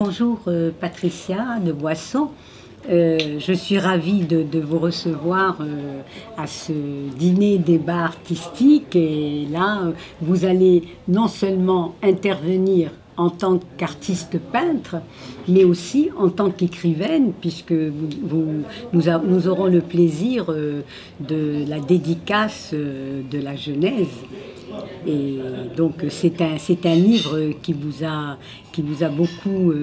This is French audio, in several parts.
Bonjour Patricia de Boisson. Je suis ravie de vous recevoir à ce dîner débat artistique. Et là, vous allez non seulement intervenir en tant qu'artiste peintre, mais aussi en tant qu'écrivaine, puisque nous aurons le plaisir de la dédicace de la Genèse. Et donc c'est un livre qui vous a beaucoup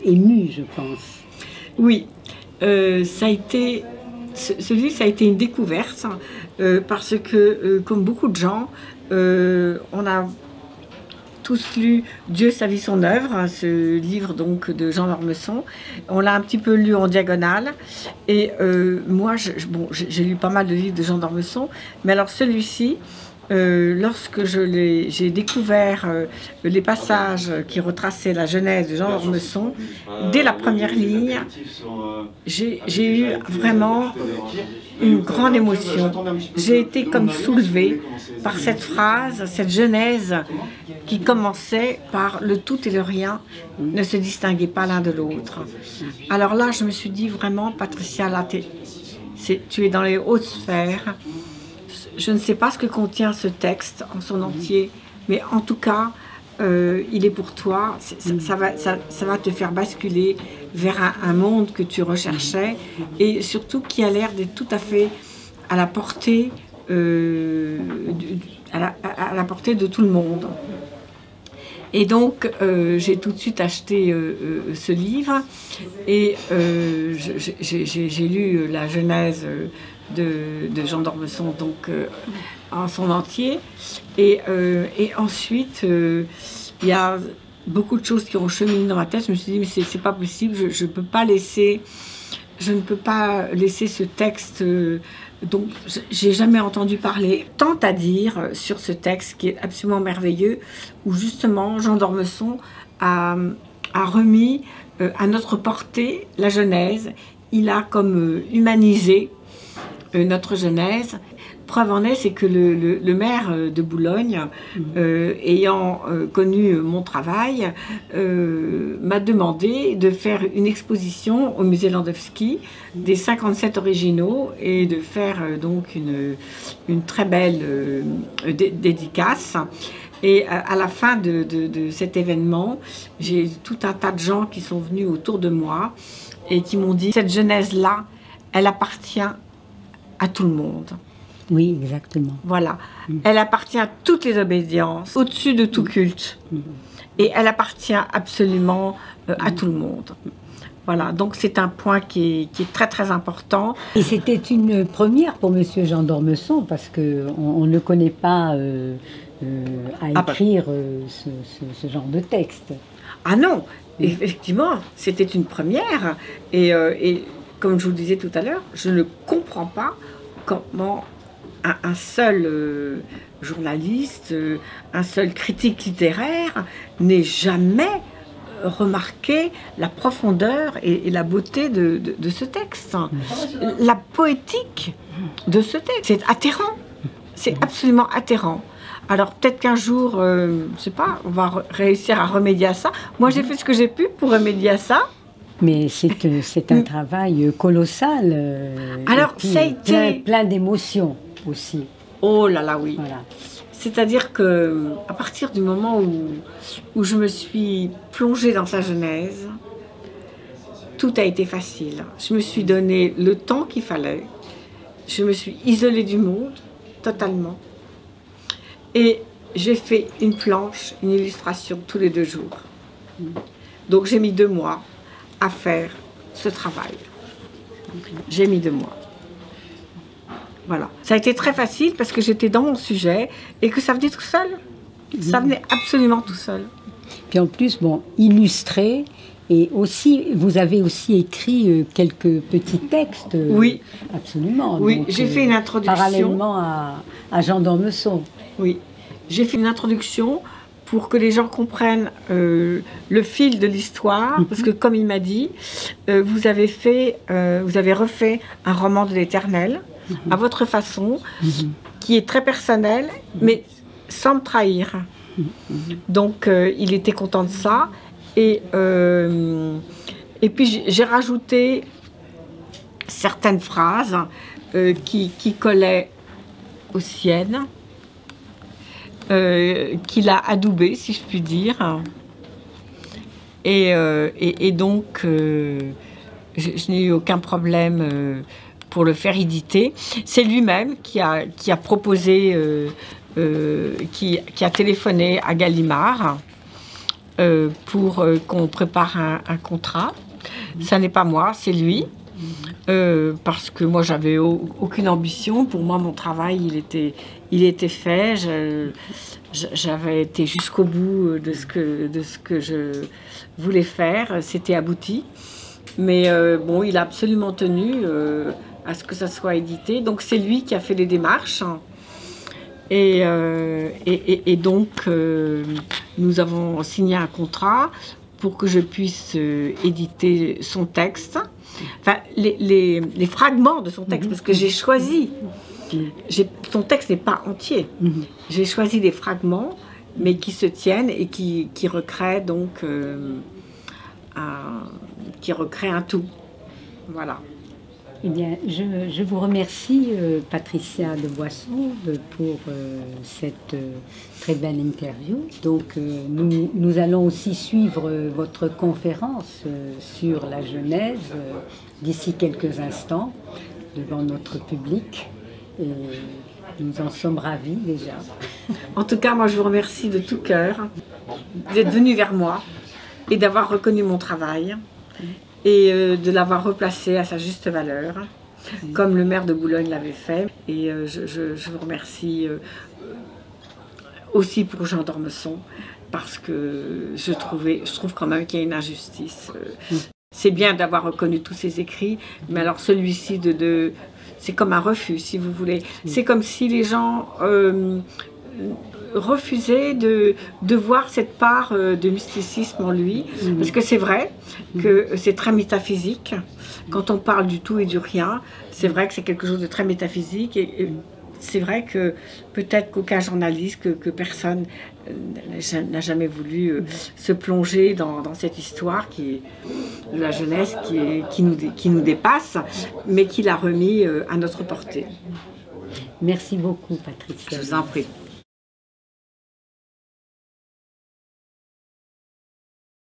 ému, je pense. Oui, ce livre, ça a été une découverte parce que, comme beaucoup de gens, on a tous lu Dieu, sa vie, son œuvre, ce livre donc de Jean d'Ormesson. On l'a un petit peu lu en diagonale. Et moi, j'ai lu pas mal de livres de Jean d'Ormesson, mais alors celui-ci, lorsque j'ai découvert les passages qui retraçaient la Genèse de Jean d'Ormesson, dès la première ligne, j'ai eu vraiment une grande émotion. J'ai été comme soulevée par cette phrase, cette Genèse qui commençait par le tout et le rien ne se distinguaient pas l'un de l'autre. Alors là, je me suis dit vraiment, Patricia, là, tu es dans les hautes sphères. Je ne sais pas ce que contient ce texte en son entier, mais en tout cas, il est pour toi. Ça va te faire basculer vers un monde que tu recherchais et surtout qui a l'air d'être tout à fait à la portée, à la portée de tout le monde. Et donc, j'ai tout de suite acheté ce livre et j'ai lu la Genèse de Jean d'Ormesson donc en son entier et ensuite il y a beaucoup de choses qui ont cheminé dans ma tête. Je me suis dit mais c'est pas possible, je ne peux pas laisser ce texte donc j'ai jamais entendu parler tant à dire sur ce texte qui est absolument merveilleux où justement Jean d'Ormesson a remis à notre portée la Genèse. Il a comme humanisé notre Genèse. Preuve en est, c'est que le maire de Boulogne, ayant connu mon travail, m'a demandé de faire une exposition au musée Landowski des 57 originaux et de faire donc une très belle dédicace. Et à la fin de cet événement, j'ai tout un tas de gens qui sont venus autour de moi et qui m'ont dit « Cette Genèse-là, elle appartient à tout le monde. » Oui, exactement. Voilà. Elle appartient à toutes les obédiences, au-dessus de tout culte. Et elle appartient absolument à tout le monde. Voilà. Donc c'est un point qui est très très important. Et c'était une première pour Monsieur Jean d'Ormesson parce qu'on ne connaît pas à écrire ce genre de texte. Ah non, effectivement, c'était une première. Et comme je vous le disais tout à l'heure, je ne comprends pas comment un seul journaliste, un seul critique littéraire n'ait jamais remarqué la profondeur et la beauté de ce texte. La poétique de ce texte, c'est atterrant, c'est absolument atterrant. Alors peut-être qu'un jour, je ne sais pas, on va réussir à remédier à ça. Moi j'ai fait ce que j'ai pu pour remédier à ça. Mais c'est un travail colossal. Alors ça a été plein d'émotions aussi. Oh là là, oui. Voilà. C'est-à-dire que à partir du moment où je me suis plongée dans sa Genèse, tout a été facile. Je me suis donné le temps qu'il fallait. Je me suis isolée du monde totalement. Et j'ai fait une planche, une illustration tous les 2 jours. Donc j'ai mis 2 mois à faire ce travail. J'ai mis 2 mois. Voilà. Ça a été très facile parce que j'étais dans mon sujet et que ça venait tout seul. Ça venait absolument tout seul. Puis en plus, bon, illustré et aussi, vous avez aussi écrit quelques petits textes. Oui. Absolument. Oui, j'ai fait une introduction. Parallèlement à Jean d'Ormesson. Oui. J'ai fait une introduction pour que les gens comprennent le fil de l'histoire, parce que comme il m'a dit, vous avez refait un roman de l'Éternel, à votre façon, qui est très personnel, mais sans me trahir. Donc il était content de ça, Et puis j'ai rajouté certaines phrases qui collaient aux siennes, qu'il a adoubées, si je puis dire. Et donc, je n'ai eu aucun problème pour le faire éditer. C'est lui-même qui a proposé, qui a téléphoné à Gallimard pour qu'on prépare un contrat. Ça n'est pas moi, c'est lui. Parce que moi, j'avais aucune ambition. Pour moi, mon travail, il était fait. J'avais été jusqu'au bout de ce que je voulais faire. C'était abouti. Mais bon, il a absolument tenu à ce que ça soit édité. Donc, c'est lui qui a fait les démarches. Et donc, nous avons signé un contrat pour que je puisse éditer son texte. Enfin, les fragments de son texte, parce que j'ai choisi. Son texte n'est pas entier. J'ai choisi des fragments, mais qui se tiennent et qui recréent donc un tout. Voilà. Eh bien, je vous remercie, Patricia de Boisson, pour cette très belle interview. Donc, nous allons aussi suivre votre conférence sur la Genèse d'ici quelques instants devant notre public. Et nous en sommes ravis déjà. En tout cas, moi, je vous remercie de tout cœur d'être venu vers moi et d'avoir reconnu mon travail. Et de l'avoir replacé à sa juste valeur, comme le maire de Boulogne l'avait fait. Et je vous remercie aussi pour Jean d'Ormesson, parce que je trouve quand même qu'il y a une injustice. C'est bien d'avoir reconnu tous ses écrits, mais alors celui-ci, c'est comme un refus, si vous voulez. C'est comme si les gens refuser de voir cette part de mysticisme en lui, parce que c'est vrai que c'est très métaphysique. Quand on parle du tout et du rien, c'est vrai que c'est quelque chose de très métaphysique, et c'est vrai que peut-être qu'aucun journaliste, que personne n'a jamais voulu se plonger dans cette histoire de la jeunesse qui nous dépasse, mais qui l'a remis à notre portée. Merci beaucoup, Patricia. Je vous en prie.